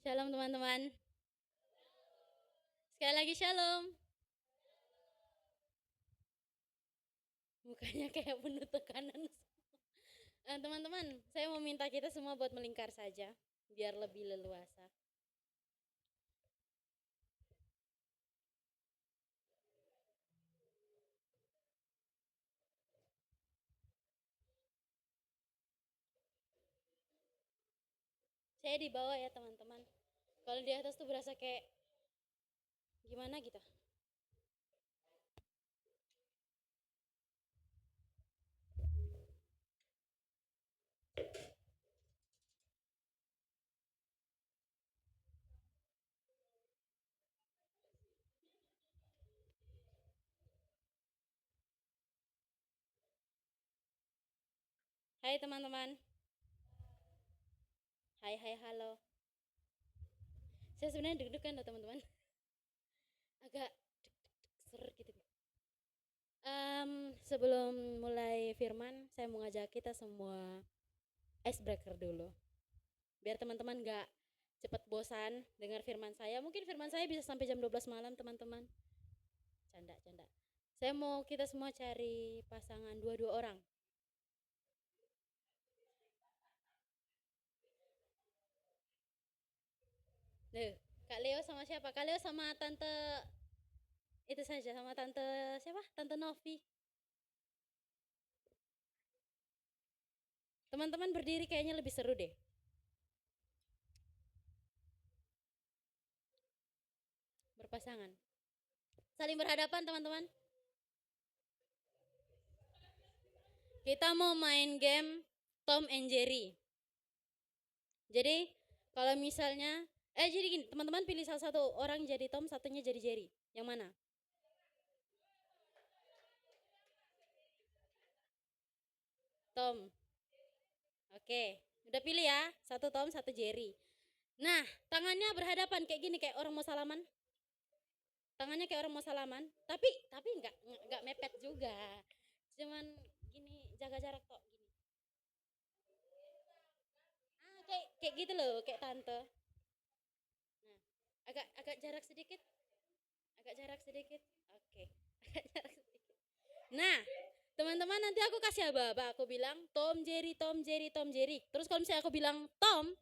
Shalom teman-teman. Sekali lagi shalom. Mukanya kayak penuh tekanan. Teman-teman, saya mau minta kita semua buat melingkar saja, biar lebih leluasa. Saya di bawah ya teman-teman. Kalau di atas tuh berasa kayak gimana gitu. Hai teman-teman. Hai halo. Saya sebenarnya deg-degan loh teman-teman. Agak ser gitu. Sebelum mulai firman, saya mau ngajak kita semua icebreaker dulu. Biar teman-teman gak cepat bosan dengar firman saya. Mungkin firman saya bisa sampai jam 12 malam teman-teman. Canda. Saya mau kita semua cari pasangan dua orang. Kak Leo sama siapa? Kak Leo sama tante itu saja, sama tante siapa? Tante Novi. Teman-teman berdiri kayaknya lebih seru deh. Berpasangan. Saling berhadapan teman-teman. Kita mau main game Tom and Jerry. Jadi kalau misalnya jadi gini, teman-teman pilih salah satu orang jadi Tom, satunya jadi Jerry. Yang mana? Tom. Oke, udah pilih ya. Satu Tom, satu Jerry. Nah, tangannya berhadapan kayak gini, kayak orang mau salaman. Tangannya kayak orang mau salaman, tapi nggak mepet juga. Cuman gini, jaga jarak kok gini. Kayak gitu loh, kayak tante. Nah, agak jarak sedikit. Agak jarak sedikit. Oke. Agak jarak sedikit. Nah, teman-teman nanti aku kasih aba-aba. Aku bilang Tom Jerry, Tom Jerry, Tom Jerry. Terus kalau misalnya aku bilang Tom,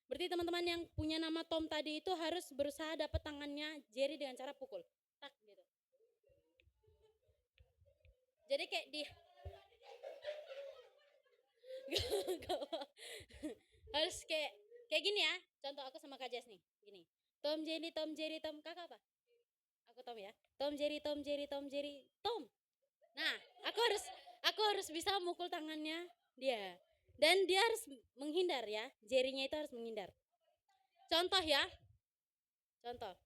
berarti teman-teman yang punya nama Tom tadi itu harus berusaha dapat tangannya Jerry dengan cara pukul. Tak gitu. Jadi kayak di harus kayak gini ya. Contoh aku sama Kak Jas nih. Gini. Tom Jerry, Tom Jerry, Tom. Kakak apa? Aku Tom ya. Tom Jerry, Tom Jerry, Tom Jerry, Tom. Nah, aku harus bisa mukul tangannya dia. Dan dia harus menghindar ya. Jerry-nya itu harus menghindar. Contoh ya. Contoh.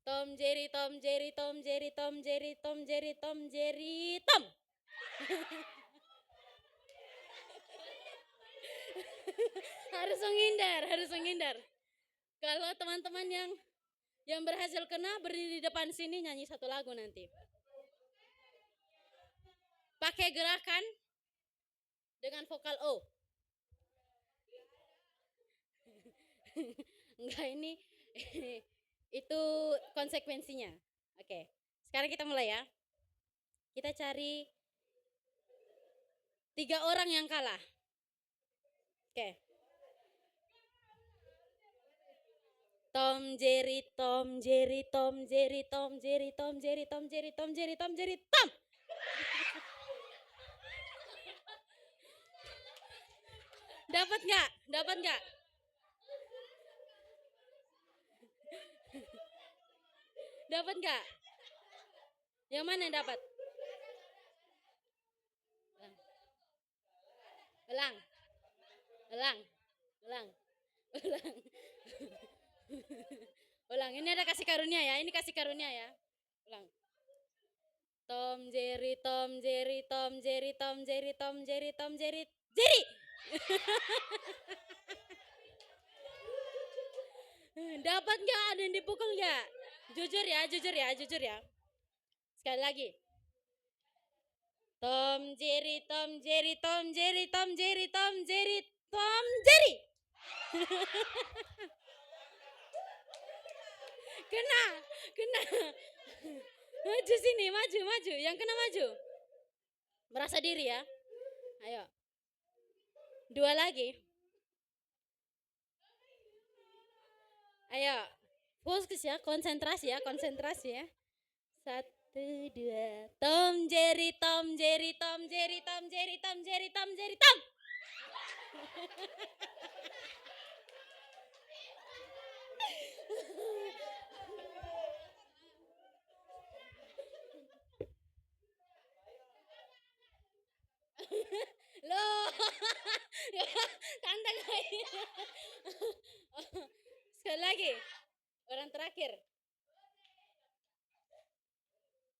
Tom Jerry, Tom Jerry, Tom Jerry, Tom Jerry, Tom Jerry, Tom Jerry, Tom. harus menghindar. Kalau teman-teman yang berhasil kena berdiri di depan sini nyanyi satu lagu nanti. Pakai gerakan dengan vokal O. Enggak, ini itu konsekuensinya. Oke. Sekarang kita mulai ya. Kita cari 3 orang yang kalah. Oke. Tom Jerry, Tom Jerry, Tom Jerry, Tom Jerry, Tom Jerry, Tom Jerry, Tom Jerry, Tom Jerry, Tom. Dapat nggak? Dapat nggak? Dapat nggak? Yang mana yang dapat? Ulang. Ulang. Ulang. Ulang. Ulang. Ini ada kasih karunia ya. Ini kasih karunia ya. Ulang. Tom Jerry, Tom Jerry, Tom Jerry, Tom Jerry, Tom Jerry, Tom Jerry, Jerry. Dapat nggak? Ada yang dipukul nggak? Jujur ya, jujur ya, jujur ya. Sekali lagi. Tom Jerry, Tom Jerry, Tom Jerry, Tom Jerry, Tom Jerry, Tom Jerry. Kena. Maju sini, maju. Yang kena maju. Merasa diri ya. Ayo. 2 lagi. Ayo. Fokus ya, konsentrasi ya. 1, 2. Tom Jerry. Loh. Tante lain. Sekali lagi. Orang terakhir.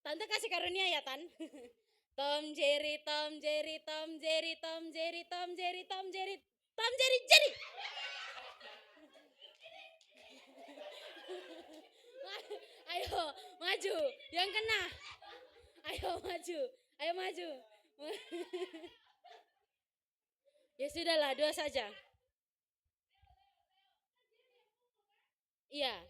Tante kasih karunia ya, Tan. Tom Jerry. Ayo, maju. Yang kena. Ayo maju. Ya sudahlah, 2 saja. Iya.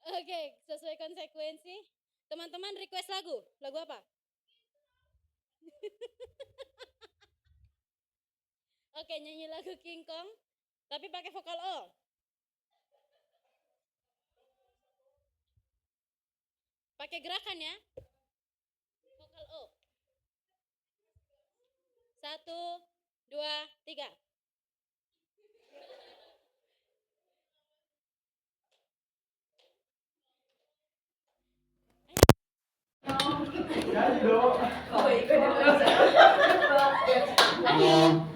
Oke, sesuai konsekuensi. Teman-teman request lagu. Lagu apa? Oke, nyanyi lagu King Kong, tapi pakai vokal O. Pakai gerakan ya. Vokal O. 1, 2, 3. Nyanyi dong.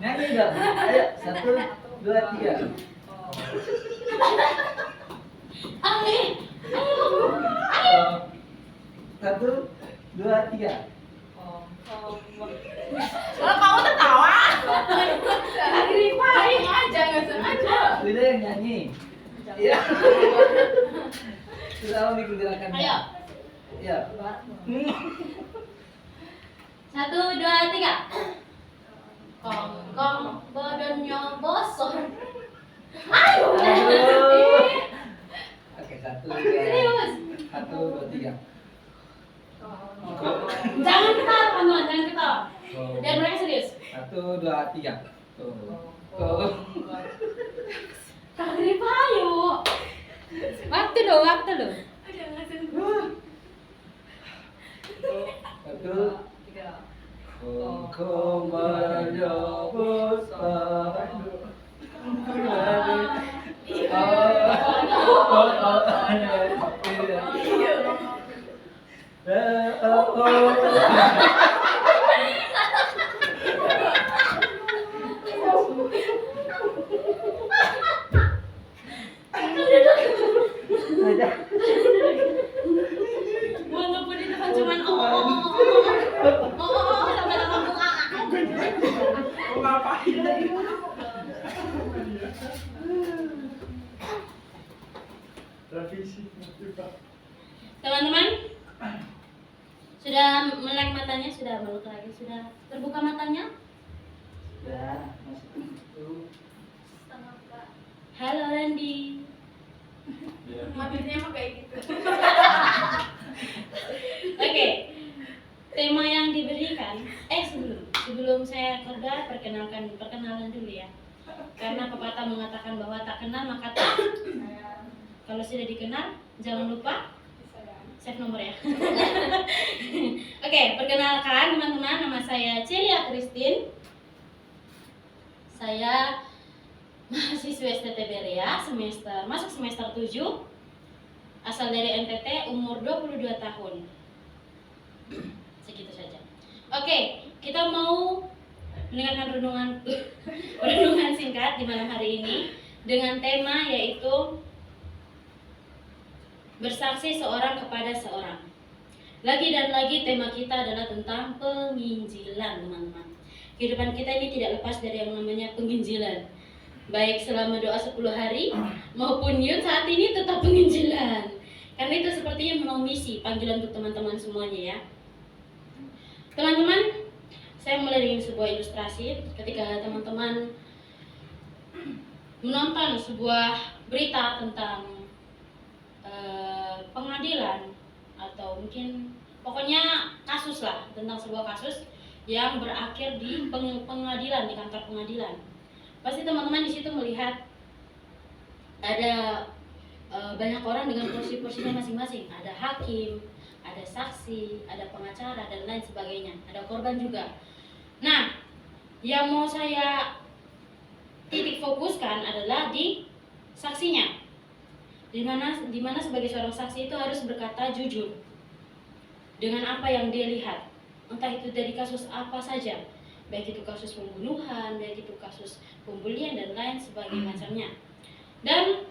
Nyanyi dong. Ayo, 1, 2, 3. Amin. 1, 2, 3. Kalau kamu tertawa, lagi paling aja nggak sengaja. Sudah yang nyanyi. Iya. Sudah mau bikin gerakannya. Ayo. Ya. 1, 2, 3. Kong badannya bosor. Ayo. Oke, 1, 2, Serius. 1, 2, 3. Jangan ketawa, teman-teman, jangan ketawa. Biar mereka serius. 1, 2, 3. Tuh. Kagri payu. Waktu loh. 1, Kong menyebut Walaupun itu kan cuman lama-lama bunga. Mau ngapain lagi? Teman-teman, sudah melek matanya, sudah melek lagi, sudah terbuka matanya. Sudah, masuk itu. Halo Randy. Mobilnya mah kayak gitu. Oke, tema yang diberikan. Sebelum saya kerja, perkenalan dulu ya. Karena pepatah mengatakan bahwa tak kenal maka tak. Kalau sudah dikenal, jangan lupa save nomor ya. Oke, perkenalkan teman-teman, nama saya Celia Christine. Saya mahasiswa STT Berea, masuk semester 7. Asal dari NTT, umur 22 tahun. Segitu saja. Oke, kita mau mendengarkan renungan singkat di malam hari ini dengan tema yaitu bersaksi seorang kepada seorang. Lagi dan lagi tema kita adalah tentang penginjilan, teman-teman. Kehidupan kita ini tidak lepas dari yang namanya penginjilan. Baik selama doa 10 hari maupun yud saat ini tetap penginjilan. Karena itu sepertinya memang misi, panggilan untuk teman-teman semuanya ya. Teman-teman, Saya mulai dengan sebuah ilustrasi. Ketika teman-teman menonton sebuah berita tentang pengadilan atau mungkin pokoknya kasus lah, tentang sebuah kasus yang berakhir di pengadilan, di kantor pengadilan, pasti teman-teman di situ melihat ada banyak orang dengan porsi-porsinya masing-masing. Ada hakim, ada saksi, ada pengacara, dan lain sebagainya. Ada korban juga. Nah, yang mau saya titik fokuskan adalah di saksinya. Di mana sebagai seorang saksi itu harus berkata jujur dengan apa yang dia lihat. Entah itu dari kasus apa saja, baik itu kasus pembunuhan, baik itu kasus pembulian, dan lain sebagainya macamnya. Dan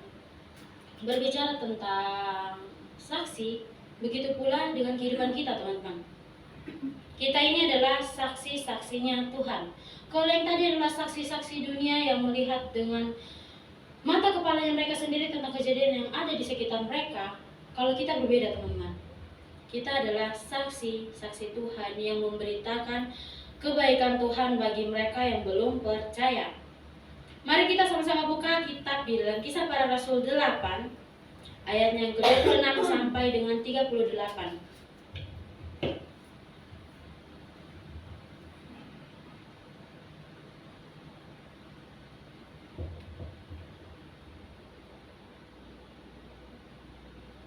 berbicara tentang saksi, begitu pula dengan kehidupan kita, teman-teman. Kita ini adalah saksi-saksinya Tuhan. Kalau yang tadi adalah saksi-saksi dunia yang melihat dengan mata kepalanya mereka sendiri tentang kejadian yang ada di sekitar mereka, kalau kita berbeda, teman-teman. Kita adalah saksi-saksi Tuhan yang memberitakan kebaikan Tuhan bagi mereka yang belum percaya. Mari kita sama-sama buka kitab di dalam Kisah Para Rasul 8 ayatnya yang ke-26 sampai dengan 38.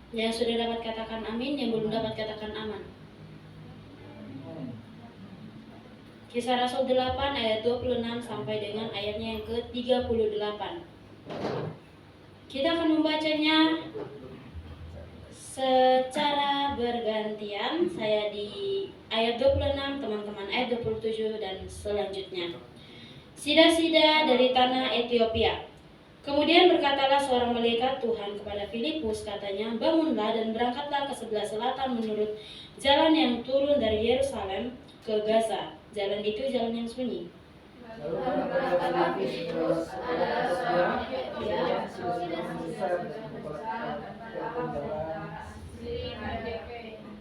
Yang sudah dapat katakan amin, yang belum dapat katakan aman. Kisah Rasul 8 ayat 26 sampai dengan ayatnya yang ke-38. Kita akan membacanya secara bergantian. Saya di ayat 26, teman-teman ayat 27 dan selanjutnya. Sida-sida dari tanah Ethiopia. Kemudian berkatalah seorang malaikat Tuhan kepada Filipus, katanya, bangunlah dan berangkatlah ke sebelah selatan menurut jalan yang turun dari Yerusalem ke Gaza. Jalan itu jalan yang sunyi. Lalu berkatalah Filipus adalah seorang Ethiopia yang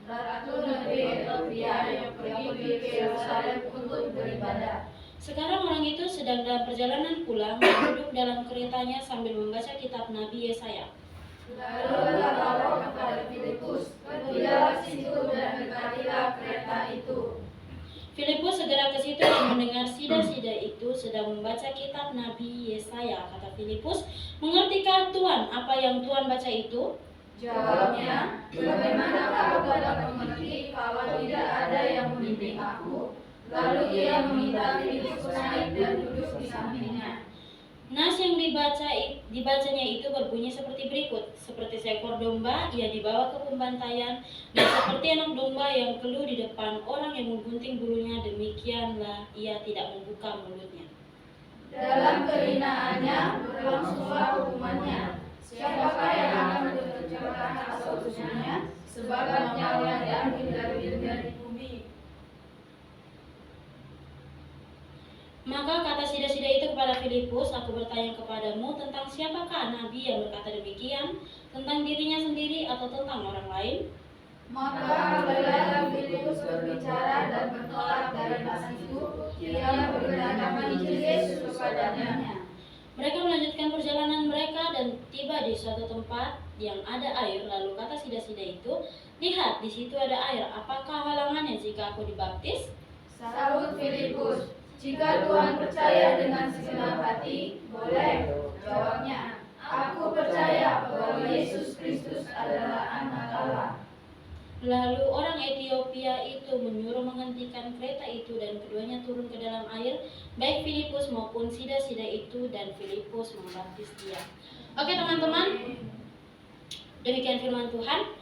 Ratu negeri Ethiopia yang pergi ke Yerusalem untuk beribadah. Sekarang orang itu sedang dalam perjalanan pulang, duduk dalam keretanya sambil membaca kitab Nabi Yesaya. Lalu berkata Roh kepada Filipus, pergilah ke situ dan dekatilah kereta itu. Filipus segera ke situ dan mendengar sida-sida itu sedang membaca kitab Nabi Yesaya. Kata Filipus, mengertikah Tuhan apa yang Tuhan baca itu? Jawabnya, bagaimanakah aku dapat mengerti kalau tidak ada yang membimbing aku? Lalu ia meminta Filipus naik dan duduk di sampingnya. Nas yang dibacanya itu berbunyi seperti berikut. Seperti seekor domba, ia dibawa ke pembantaian, dan seperti anak domba yang keluh di depan orang yang menggunting bulunya, demikianlah ia tidak membuka mulutnya. Dalam kehinaannya berlangsunglah hukumannya. Siapakah yang akan mengerjakan asal usulnya? Sebab nyawa diambil dari bumi. Maka kata sida-sida itu kepada Filipus, aku bertanya kepadamu tentang siapakah nabi yang berkata demikian, tentang dirinya sendiri atau tentang orang lain? Maka apabila Filipus berbicara dan bertolak dari situ, ia memberitakan Injil Yesus kepadanya. Mereka melanjutkan perjalanan mereka dan tiba di suatu tempat yang ada air. Lalu kata sida-sida itu, lihat, di situ ada air. Apakah halangannya jika aku dibaptis? Sahut Filipus, jika Tuhan percaya dengan segenap hati, boleh. Jawabnya, aku percaya bahwa Yesus Kristus adalah Anak Allah. Lalu orang Ethiopia itu menyuruh menghentikan kereta itu dan keduanya turun ke dalam air, baik Filipus maupun sida-sida itu, dan Filipus membaptis dia. Oke teman-teman, demikian firman Tuhan.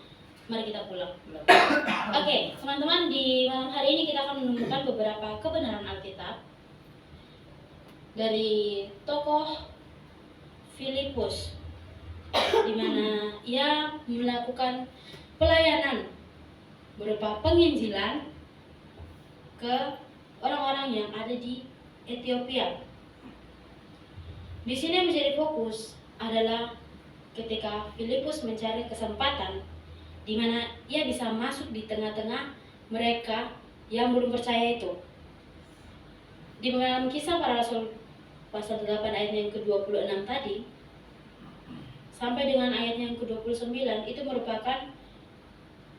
Mari kita pulang. Oke, teman-teman, di malam hari ini kita akan menemukan beberapa kebenaran Alkitab dari tokoh Filipus, di mana ia melakukan pelayanan berupa penginjilan ke orang-orang yang ada di Ethiopia. Di sini yang menjadi fokus adalah ketika Filipus mencari kesempatan di mana ia bisa masuk di tengah-tengah mereka yang belum percaya itu. di dalam Kisah Para Rasul pasal 8 ayat yang ke-26 tadi sampai dengan ayat yang ke-29 itu merupakan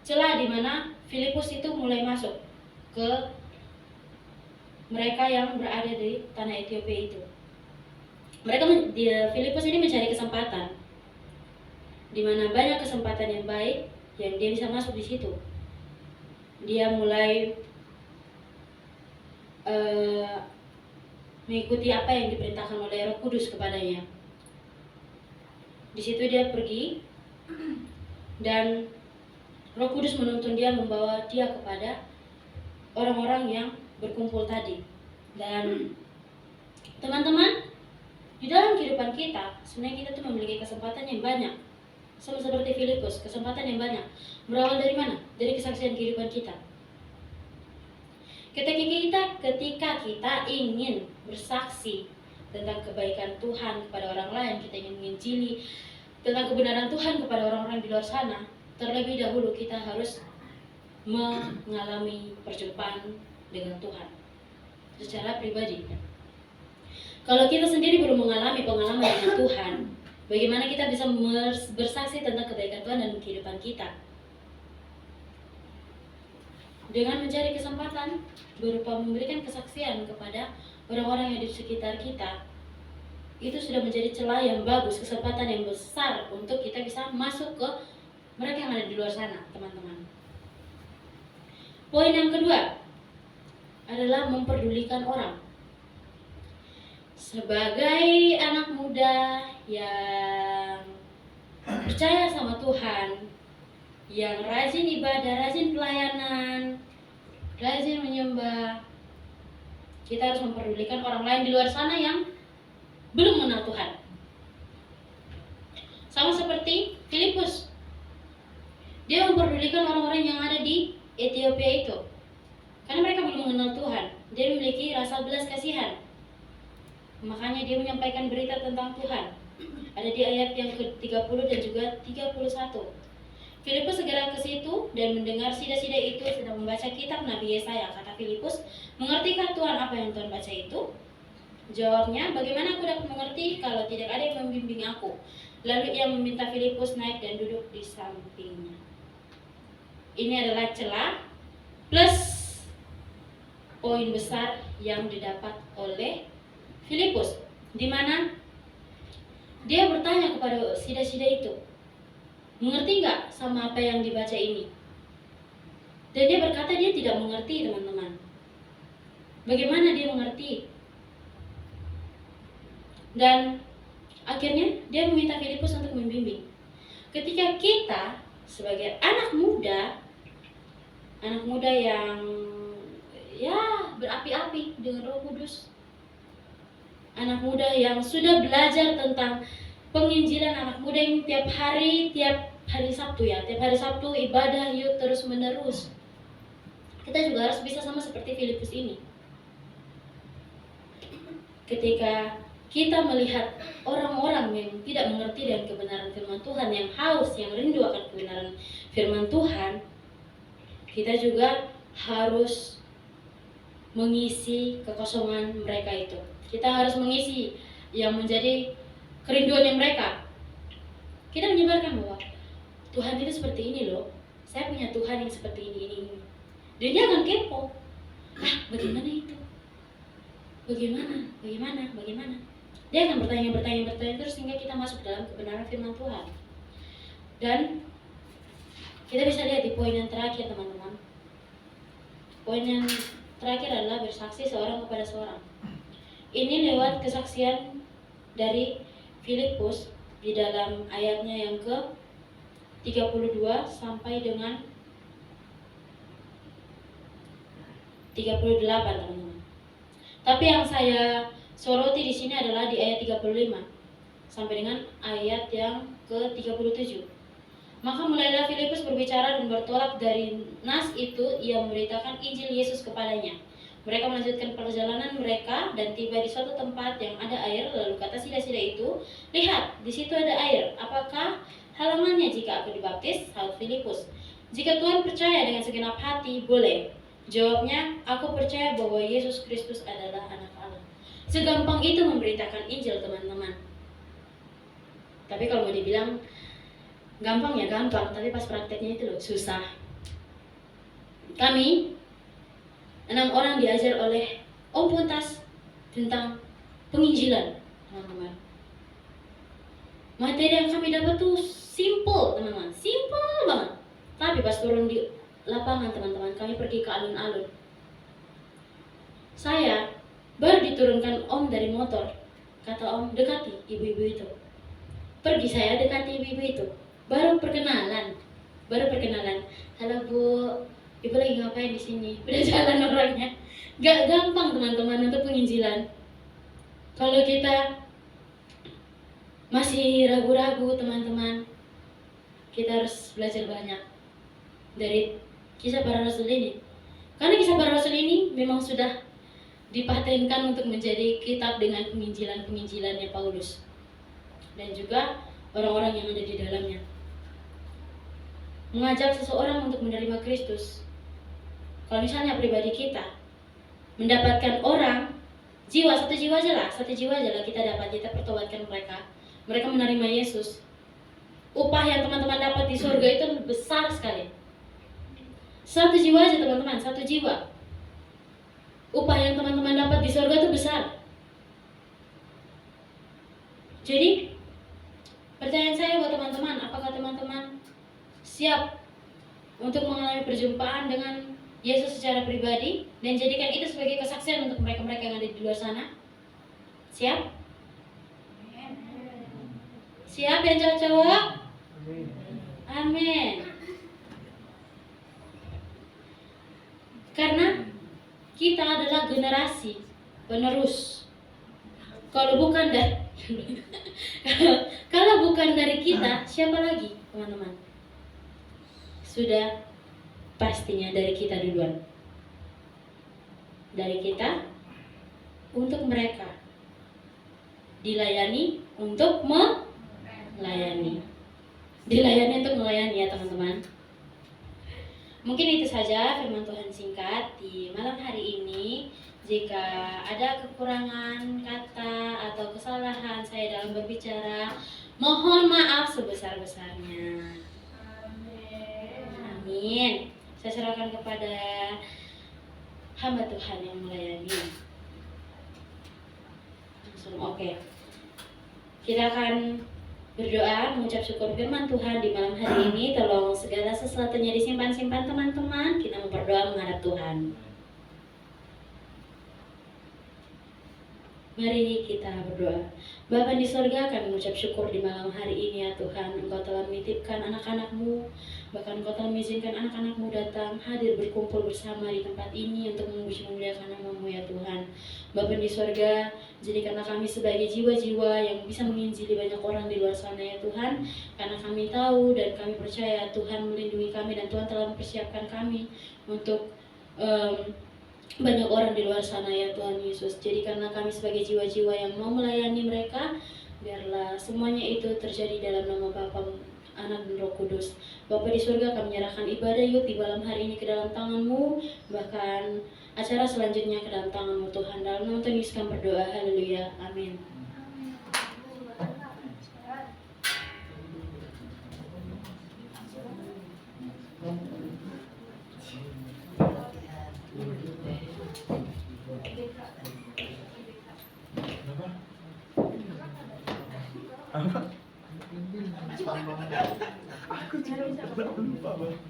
celah di mana Filipus itu mulai masuk ke mereka yang berada di tanah Ethiopia itu. Filipus ini mencari kesempatan di mana banyak kesempatan yang baik yang dia bisa masuk di situ. Dia mulai mengikuti apa yang diperintahkan oleh Roh Kudus kepadanya. Di situ dia pergi dan Roh Kudus menuntun dia, membawa dia kepada orang-orang yang berkumpul tadi. Dan teman-teman, di dalam kehidupan kita sebenarnya kita tuh memiliki kesempatan yang banyak. Sama seperti Filipus, kesempatan yang banyak. Berawal dari mana? Dari kesaksian kehidupan kita. Ketika kita ingin bersaksi tentang kebaikan Tuhan kepada orang lain, kita ingin menginjili tentang kebenaran Tuhan kepada orang-orang di luar sana, terlebih dahulu kita harus mengalami perjumpaan dengan Tuhan secara pribadi. Kalau kita sendiri belum mengalami pengalaman dengan Tuhan, bagaimana kita bisa bersaksi tentang kebaikan Tuhan dalam kehidupan kita? Dengan mencari kesempatan berupa memberikan kesaksian kepada orang-orang yang di sekitar kita, itu sudah menjadi celah yang bagus, kesempatan yang besar untuk kita bisa masuk ke mereka yang ada di luar sana, teman-teman. Poin yang kedua adalah memperdulikan orang. Sebagai anak muda yang percaya sama Tuhan, yang rajin ibadah, rajin pelayanan, rajin menyembah, kita harus memperdulikan orang lain di luar sana yang belum mengenal Tuhan. Sama seperti Filipus, dia memperdulikan orang-orang yang ada di Ethiopia itu, karena mereka belum mengenal Tuhan. Dia memiliki rasa belas kasihan, makanya dia menyampaikan berita tentang Tuhan. Ada di ayat yang ke-30 dan juga 31. Filipus segera ke situ dan mendengar sida-sida itu sedang membaca kitab Nabi Yesaya. Kata Filipus, "Mengertikah Tuhan apa yang Tuhan baca itu?" Jawabnya, "Bagaimana aku dapat mengerti kalau tidak ada yang membimbing aku?" Lalu ia meminta Filipus naik dan duduk di sampingnya. Ini adalah celah plus poin besar yang didapat oleh Filipus, di mana dia bertanya kepada sida-sida itu, "Mengerti nggak sama apa yang dibaca ini?" Dan dia berkata dia tidak mengerti, teman-teman. Bagaimana dia mengerti? Dan akhirnya dia meminta Filipus untuk membimbing. Ketika kita sebagai anak muda yang berapi-api dengan Roh Kudus, anak muda yang sudah belajar tentang penginjilan, anak muda yang tiap hari Sabtu ibadah yuk terus menerus, kita juga harus bisa sama seperti Filipus ini. Ketika kita melihat orang-orang yang tidak mengerti dengan kebenaran firman Tuhan, yang haus, yang rindu akan kebenaran firman Tuhan, kita juga harus mengisi kekosongan mereka itu. Kita harus mengisi yang menjadi kerinduannya mereka. Kita menyebarkan bahwa Tuhan itu seperti ini loh, saya punya Tuhan yang seperti ini. Dan dia akan kepo, bagaimana itu? Bagaimana? Dia akan bertanya terus hingga kita masuk dalam kebenaran firman Tuhan. Dan kita bisa lihat di poin yang terakhir, teman-teman. Poin yang terakhir adalah bersaksi seorang kepada seorang. Ini lewat kesaksian dari Filipus di dalam ayatnya yang ke-32 sampai dengan 38, teman-teman. Tapi yang saya soroti di sini adalah di ayat 35 sampai dengan ayat yang ke-37. Maka mulailah Filipus berbicara dan bertolak dari nas itu, ia memberitakan Injil Yesus kepadanya. Mereka melanjutkan perjalanan mereka dan tiba di suatu tempat yang ada air. Lalu kata sida-sida itu, "Lihat, di situ ada air. Apakah halamannya jika aku dibaptis?" Saud Filipus, "Jika Tuhan percaya dengan segenap hati, boleh." Jawabnya, aku percaya bahwa Yesus Kristus adalah anak Allah. Segampang itu memberitakan Injil, teman-teman. Tapi kalau mau dibilang gampang ya gampang, tapi pas prakteknya itu loh susah. Kami 6 orang diajar oleh Om Puntas tentang penginjilan, teman-teman. Materi yang kami dapat tuh simple, teman-teman, simple banget. Tapi pas turun di lapangan, teman-teman, kami pergi ke alun-alun. Saya baru diturunkan Om dari motor. Kata Om, dekati ibu-ibu itu. Pergi saya dekati ibu-ibu itu. Baru perkenalan. Halo Bu, Ibu lagi ngapain di sini? Udah jalan orangnya. Gak gampang, teman-teman, untuk penginjilan. Kalau kita masih ragu-ragu, teman-teman, kita harus belajar banyak dari kisah para rasul ini. Karena kisah para rasul ini memang sudah dipatenkan untuk menjadi kitab dengan penginjilannya Paulus dan juga orang-orang yang ada di dalamnya. Mengajak seseorang untuk menerima Kristus. Kalau misalnya pribadi kita mendapatkan orang, satu jiwa aja lah kita dapat, kita pertobatkan mereka menerima Yesus. Upah yang teman-teman dapat di surga itu besar sekali. Satu jiwa aja, teman-teman, satu jiwa. Upah yang teman-teman dapat di surga itu besar. Jadi, pertanyaan saya buat teman-teman, apakah teman-teman siap untuk mengalami perjumpaan dengan Yesus secara pribadi dan jadikan itu sebagai kesaksian untuk mereka-mereka yang ada di luar sana? Siap? Siap yang cowok-cowok? Amin. Karena kita adalah generasi penerus. Kalau bukan dari kita, siapa lagi, teman-teman? Sudah pastinya dari kita duluan. Dari kita untuk mereka. Dilayani untuk melayani. Dilayani untuk melayani ya, teman-teman. Mungkin itu saja firman Tuhan singkat di malam hari ini. Jika ada kekurangan kata atau kesalahan saya dalam berbicara, mohon maaf sebesar-besarnya. Amin. Saya serahkan kepada hamba Tuhan yang melayani. Langsung oke. Kita akan berdoa mengucap syukur firman Tuhan di malam hari ini. Tolong segala sesuatunya disimpan-simpan, teman-teman. Kita mau berdoa menghadap Tuhan. Mari kita berdoa. Bapa di sorga, kami mengucap syukur di malam hari ini ya Tuhan. Engkau telah menitipkan anak-anak-Mu, bahkan Engkau telah mengizinkan anak-anak-Mu datang hadir berkumpul bersama di tempat ini untuk memuji memuliakan nama-Mu ya Tuhan. Bapa di sorga, jadikanlah kami sebagai jiwa-jiwa yang bisa menginjili banyak orang di luar sana ya Tuhan. Karena kami tahu dan kami percaya Tuhan melindungi kami dan Tuhan telah mempersiapkan kami untuk banyak orang di luar sana ya Tuhan Yesus. Jadikanlah kami sebagai jiwa-jiwa yang mau melayani mereka. Biarlah semuanya itu terjadi dalam nama Bapa, Anak dan Roh Kudus. Bapa di surga, kami menyerahkan ibadah yuk di malam hari ini ke dalam tangan-Mu. Bahkan acara selanjutnya ke dalam tangan-Mu Tuhan. Dalam nama Tuhan Yesus kami berdoa. Haleluya. Amin. Aku juga lupa, Bang.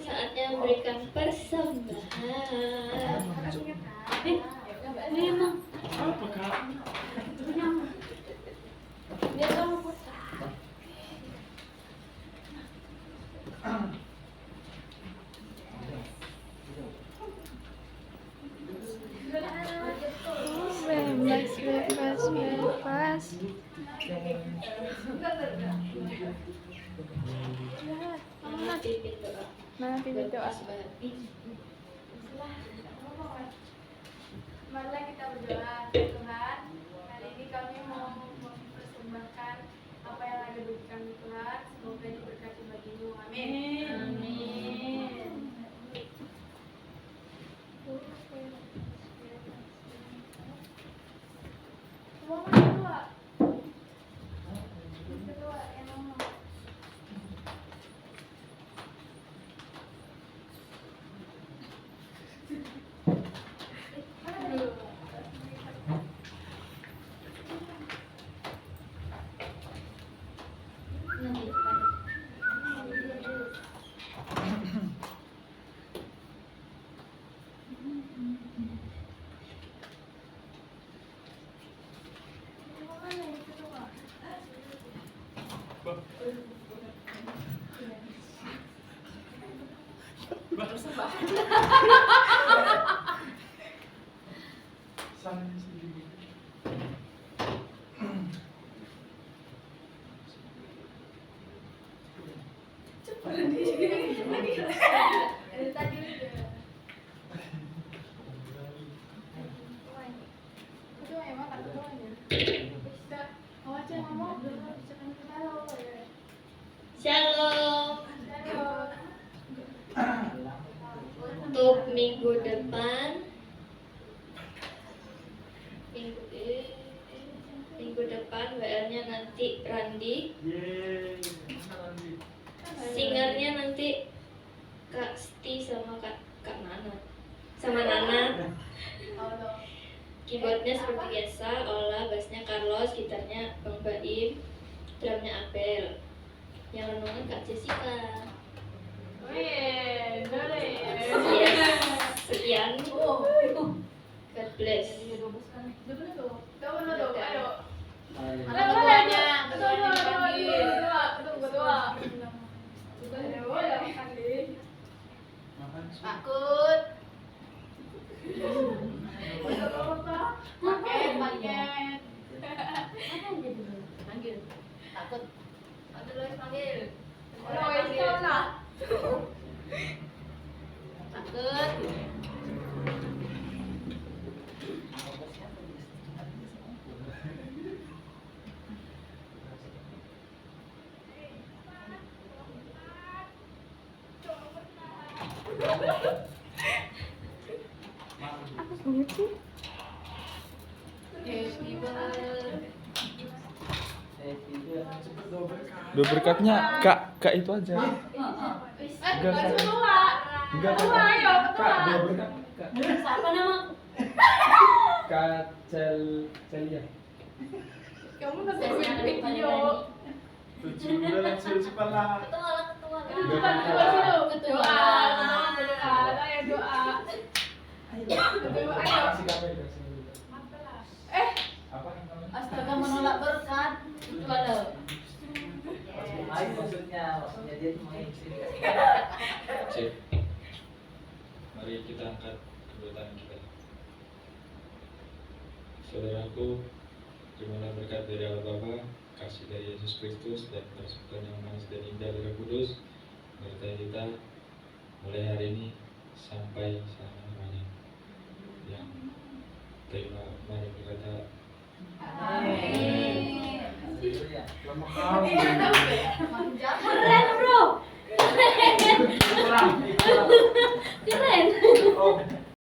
Saatnya memberikan persembahan. Memang Apa, Kak? biar kamu putar. Bebas. Mana titik doa? Marilah kita berdoa. Tuhan, hari ini kami mau mempersembahkan apa yang ada berikan Tuhan. Semoga diberkati Saling sendiri. Tadi udah. Itu emang tak doanya. Bisa. Mau aja ngomong belum bisa kan kita lo ya. Shalom. Halo. Untuk minggu depan minggu depan WL-nya nanti Randi, Yeay, mana Randi? singernya nanti Kak Sti sama Kak Nana sama Nana. Halo. Keyboardnya seperti biasa, Ola, bassnya Carlos, gitarnya Bang Baim, drumnya Abel, yang renungan Kak Jessica. Wih, boleh. Yes. Sekian, Oh. God bless. Coba dulu, ayo. Mana ketuanya? Ketua. Makan sih. Takut. Paket. Panggil. Takut. Panggil. Takut. Dua berkatnya kak itu aja. Enggak, Kak. Enggak, Ketua, ayo, ketua. Kak, dua berkat. Kak. Siapa nama? Kak Celia. Kamu udah bikin video. Tujuh udah langsung sekolah. Ketua lah, ketua lah. Doa. Ayo doa. Ayo. Kasih kamera, kasih kamera. Apa yang namanya? Astaga, menolak berkat. Ketua lo. Maksudnya dia tuh main sini. Cek. Mari kita angkat kedua tangan kita. Saudaraku, terimalah berkat dari Allah Bapa, kasih dari Yesus Kristus, dan persekutuan yang manis dan indah dari Roh Kudus menyertai kita mulai hari ini sampai selama-lamanya. Yang terima, mari berkata Amin. Haleluya. Lama kali. Keren bro. Kurang. Keren. Oh,